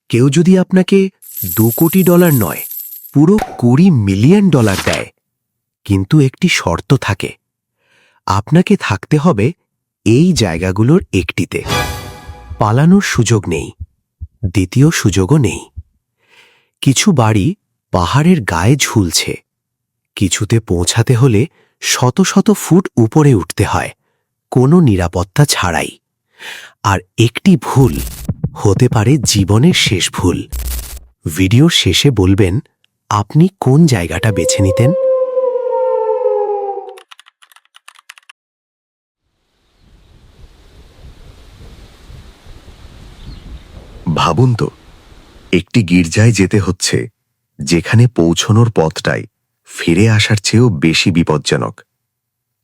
কেউ যদি আপনাকে $2 কোটি নয়, পুরো $20 মিলিয়ন দেয়, কিন্তু একটি শর্ত থাকে, আপনাকে থাকতে হবে এই জায়গাগুলোর একটিতে। পালানোর সুযোগ নেই, দ্বিতীয় সুযোগও নেই। কিছু বাড়ি পাহাড়ের গায়ে ঝুলছে, কিছুতে পৌঁছাতে হলে শত শত ফুট উপরে উঠতে হয়, কোনো নিরাপত্তা ছাড়াই। আর একটি ভুল হতে পারে জীবনের শেষ ভুল। ভিডিওর শেষে বলবেন আপনি কোন জায়গাটা বেছে নিতেন। ভাবুন তো, একটি গির্জায় যেতে হচ্ছে যেখানে পৌঁছনোর পথটাই ফিরে আসার চেয়েও বেশি বিপজ্জনক।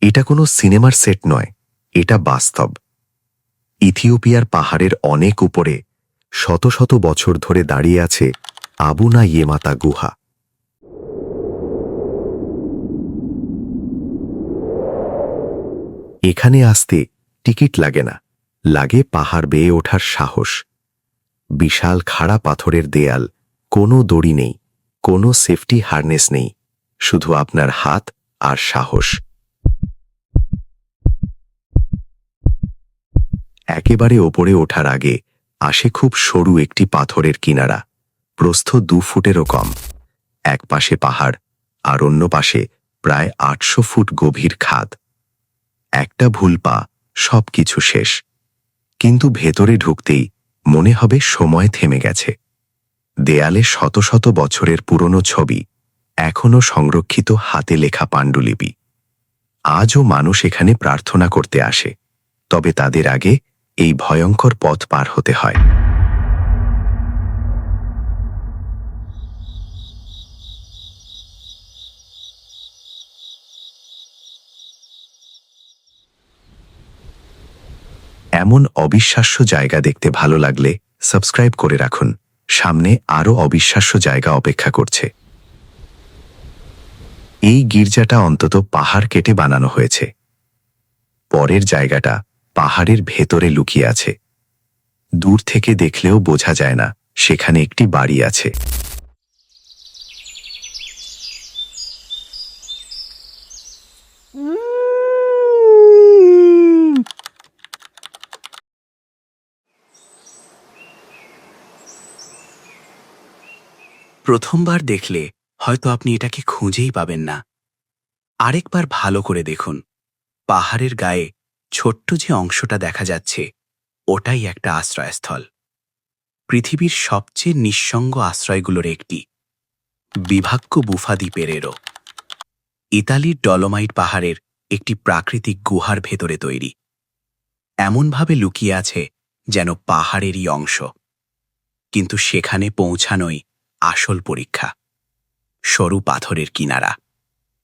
এটা কোনো সিনেমার সেট নয়, এটা বাস্তব। ইথিওপিয়ার পাহাড়ের অনেক উপরে শত শত বছর ধরে দাঁড়িয়ে আছে আবুনা ইয়েমাতা গুহা। এখানে আসতে টিকিট লাগে না, লাগে পাহাড় বেয়ে ওঠার সাহস। বিশাল খাড়া পাথরের দেয়াল, কোনো দড়ি নেই, কোনো সেফটি হারনেস নেই, শুধু আপনার হাত আর সাহস। একেবারে ওপরে ওঠার আগে আসে খুব সরু একটি পাথরের কিনারা, প্রস্থ 2 ফুটেরও কম। এক পাশে পাহাড় আর অন্য পাশে প্রায় 800 ফুট গভীর খাদ। একটা ভুল পা, সবকিছু শেষ। কিন্তু ভেতরে ঢুকতেই মনে হবে সময় থেমে গেছে। দেয়ালে শত শত বছরের পুরনো ছবি, এখনও সংরক্ষিত হাতে লেখা পাণ্ডুলিপি। আজও মানুষ এখানে প্রার্থনা করতে আসে, তবে তাদের আগে এই ভয়ঙ্কর পথ পার হতে হয়। এমন অবিশ্বাস্য জায়গা দেখতে ভালো লাগলে সাবস্ক্রাইব করে রাখুন, সামনে আরও অবিশ্বাস্য জায়গা অপেক্ষা করছে। এই গির্জাটা অন্তত পাহাড় কেটে বানানো হয়েছে। পরের জায়গাটা পাহাড়ের ভেতরে লুকিয়ে আছে। দূর থেকে দেখলেও বোঝা যায় না সেখানে একটি বাড়ি আছে। প্রথমবার দেখলে হয়তো আপনি এটাকে খুঁজেই পাবেন না। আরেকবার ভালো করে দেখুন, পাহাড়ের গায়ে ছোট্ট যে অংশটা দেখা যাচ্ছে, ওটাই একটা আশ্রয়স্থল। পৃথিবীর সবচেয়ে নিঃসঙ্গ আশ্রয়গুলোর একটি, বিভাক্য বুফা দ্বীপেরও। ইতালির ডলোমাইট পাহাড়ের একটি প্রাকৃতিক গুহার ভেতরে তৈরি, এমনভাবে লুকিয়ে আছে যেন পাহাড়েরই অংশ। কিন্তু সেখানে পৌঁছানোই আসল পরীক্ষা। সরু পাথরের কিনারা,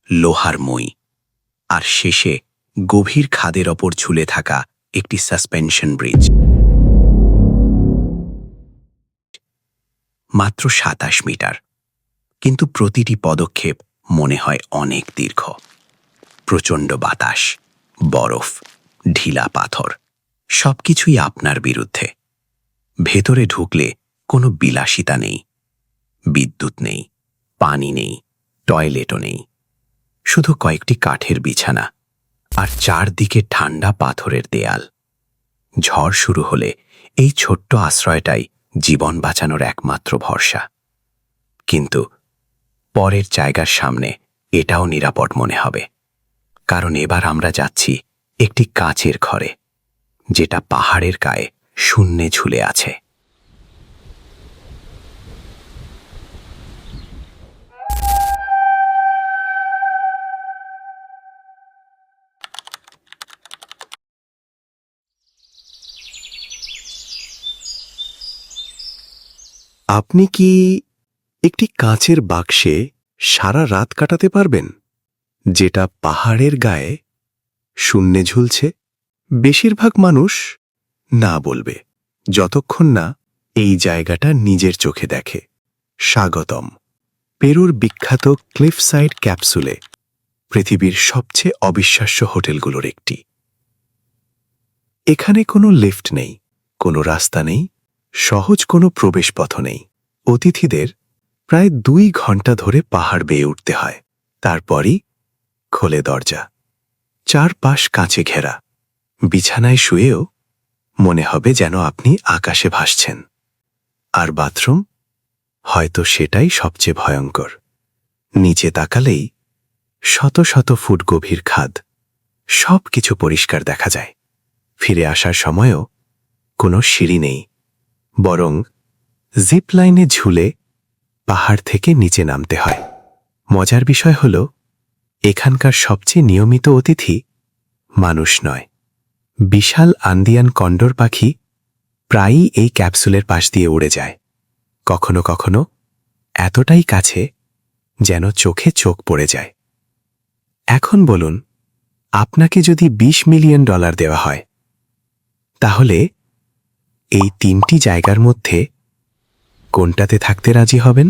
লোহার মই, আর শেষে গভীর খাদের ওপর ঝুলে থাকা একটি সাসপেনশন ব্রিজ। মাত্র 27 মিটার, কিন্তু প্রতিটি পদক্ষেপ মনে হয় অনেক দীর্ঘ। প্রচণ্ড বাতাস, বরফ, ঢিলা পাথর, সবকিছুই আপনার বিরুদ্ধে। ভেতরে ঢুকলে কোনো বিলাসিতা নেই, বিদ্যুৎ নেই, পানি নেই, টয়লেটও নেই, শুধু কয়েকটি কাঠের বিছানা আর চারদিকে ঠান্ডা পাথরের দেয়াল। ঝড় শুরু হলে এই ছোট্ট আশ্রয়টাই জীবন বাঁচানোর একমাত্র ভরসা। কিন্তু পরের জায়গার সামনে এটাও নিরাপদ মনে হবে, কারণ এবার আমরা যাচ্ছি একটি কাচের ঘরে, যেটা পাহাড়ের গায়ে শূন্যে ঝুলে আছে। আপনি কি একটি কাঁচের বাক্সে সারা রাত কাটাতে পারবেন, যেটা পাহাড়ের গায়ে শূন্যে ঝুলছে? বেশিরভাগ মানুষ না বলবে, যতক্ষণ না এই জায়গাটা নিজের চোখে দেখে। স্বাগতম পেরুর বিখ্যাত ক্লিফসাইড ক্যাপসুলে, পৃথিবীর সবচেয়ে অবিশ্বাস্য হোটেলগুলোর একটি। এখানে কোনো লিফট নেই, কোনো রাস্তা নেই, সহজ কোনো প্রবেশপথ নেই। অতিথিদের প্রায় 2 ঘন্টা ধরে পাহাড় বেয়ে উঠতে হয়। তারপরই খোলে দরজা। চারপাশ কাঁচে ঘেরা। বিছানায় শুয়েও মনে হবে যেন আপনি আকাশে ভাসছেন। আর বাথরুম? হয়তো সেটাই সবচেয়ে ভয়ঙ্কর। নিচে তাকালেই শত শত ফুট গভীর খাদ। সব কিছু পরিষ্কার দেখা যায়। ফিরে আসার সময়ও কোনো সিঁড়ি নেই, বরং জিপ লাইনে ঝুলে পাহাড় থেকে নিচে নামতে হয়। মজার বিষয় হল, এখানকার সবচেয়ে নিয়মিত অতিথি মানুষ নয়, বিশাল আন্দিয়ান কন্ডর পাখি প্রায়ই এই ক্যাপসুলের পাশ দিয়ে উড়ে যায়। কখনো কখনো এতটাই কাছে যেন চোখে চোখ পড়ে যায়। এখন বলুন, আপনাকে যদি $20 মিলিয়ন দেওয়া হয়, তাহলে এই 3টি জায়গার মধ্যে কোনটাতে থাকতে রাজি হবেন?